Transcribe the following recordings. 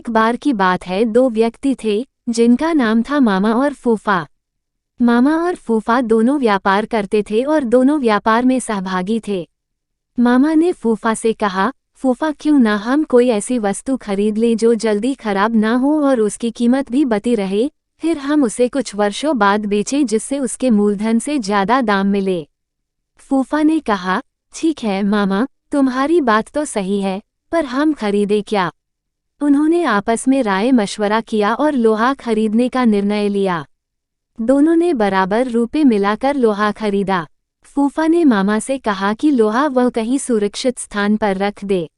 एक बार की बात है, दो व्यक्ति थे जिनका नाम था मामा और फूफा। मामा और फूफा दोनों व्यापार करते थे और दोनों व्यापार में सहभागी थे। मामा ने फूफा से कहा, फूफा क्यों ना हम कोई ऐसी वस्तु खरीद लें जो जल्दी खराब ना हो और उसकी कीमत भी बती रहे, फिर हम उसे कुछ वर्षों बाद बेचें जिससे उसके मूलधन से ज्यादा दाम मिले। फूफा ने कहा, ठीक है मामा, तुम्हारी बात तो सही है, पर हम खरीदे क्या? उन्होंने आपस में राय मशवरा किया और लोहा खरीदने का निर्णय लिया। दोनों ने बराबर रुपए मिलाकर लोहा खरीदा। फूफा ने मामा से कहा कि लोहा वह कहीं सुरक्षित स्थान पर रख दे।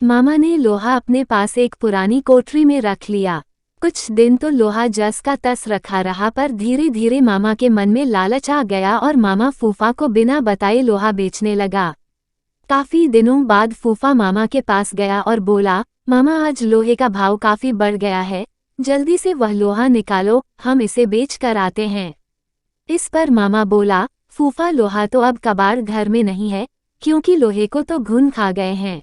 मामा ने लोहा अपने पास एक पुरानी कोठरी में रख लिया। कुछ दिन तो लोहा जस का तस रखा रहा, पर धीरे धीरे मामा के मन में लालच आ गया और मामा फूफा को बिना बताए लोहा बेचने लगा। काफी दिनों बाद फूफा मामा के पास गया और बोला, मामा आज लोहे का भाव काफी बढ़ गया है, जल्दी से वह लोहा निकालो, हम इसे बेच कर आते हैं। इस पर मामा बोला, फूफा लोहा तो अब कबाड़ घर में नहीं है, क्योंकि लोहे को तो घुन खा गए हैं।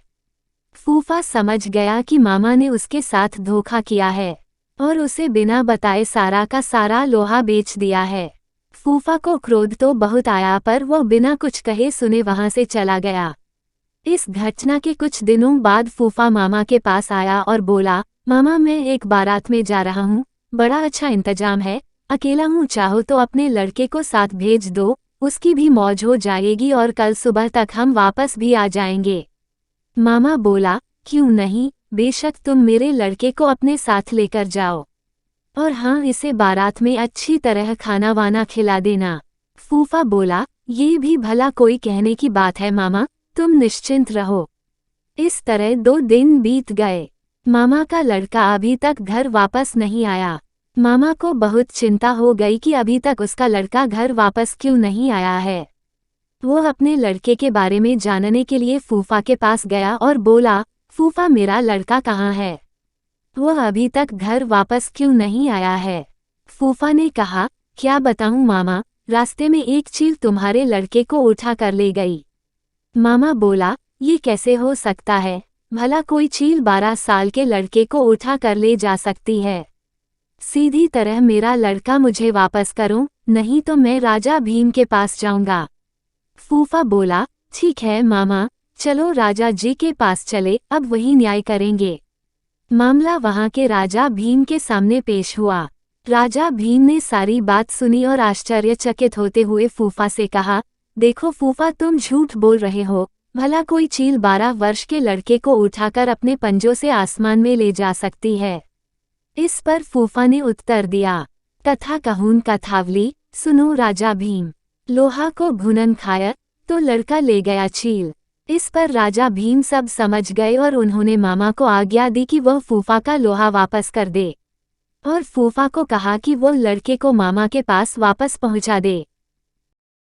फूफा समझ गया कि मामा ने उसके साथ धोखा किया है और उसे बिना बताए सारा का सारा लोहा बेच दिया है। फूफा को क्रोध तो बहुत आया, पर वह बिना कुछ कहे सुने वहां से चला गया। इस घटना के कुछ दिनों बाद फूफा मामा के पास आया और बोला, मामा मैं एक बारात में जा रहा हूँ, बड़ा अच्छा इंतजाम है, अकेला हूँ, चाहो तो अपने लड़के को साथ भेज दो, उसकी भी मौज हो जाएगी और कल सुबह तक हम वापस भी आ जाएंगे। मामा बोला, क्यों नहीं, बेशक तुम मेरे लड़के को अपने साथ लेकर जाओ, और हाँ, इसे बारात में अच्छी तरह खाना वाना खिला देना। फूफा बोला, ये भी भला कोई कहने की बात है मामा, तुम निश्चिंत रहो। इस तरह 2 दिन बीत गए। मामा का लड़का अभी तक घर वापस नहीं आया। मामा को बहुत चिंता हो गई कि अभी तक उसका लड़का घर वापस क्यों नहीं आया है। वो अपने लड़के के बारे में जानने के लिए फूफा के पास गया और बोला, फूफा मेरा लड़का कहाँ है? वह अभी तक घर वापस क्यों नहीं आया है? फूफा ने कहा, क्या बताऊं मामा, रास्ते में एक चील तुम्हारे लड़के को उठा कर ले गई। मामा बोला, ये कैसे हो सकता है, भला कोई चील 12 साल के लड़के को उठा कर ले जा सकती है? सीधी तरह मेरा लड़का मुझे वापस करो, नहीं तो मैं राजा भीम के पास जाऊंगा। फूफा बोला, ठीक है मामा, चलो राजा जी के पास चले, अब वही न्याय करेंगे। मामला वहां के राजा भीम के सामने पेश हुआ। राजा भीम ने सारी बात सुनी और आश्चर्यचकित होते हुए फूफा से कहा, देखो फूफा, तुम झूठ बोल रहे हो, भला कोई चील 12 वर्ष के लड़के को उठाकर अपने पंजों से आसमान में ले जा सकती है? इस पर फूफा ने उत्तर दिया, कथा कहून कथावली, सुनो राजा भीम, लोहा को घुनन खाया तो लड़का ले गया चील। इस पर राजा भीम सब समझ गए और उन्होंने मामा को आज्ञा दी कि वह फूफा का लोहा वापस कर दे, और फूफा को कहा कि वो लड़के को मामा के पास वापस पहुंचा दे।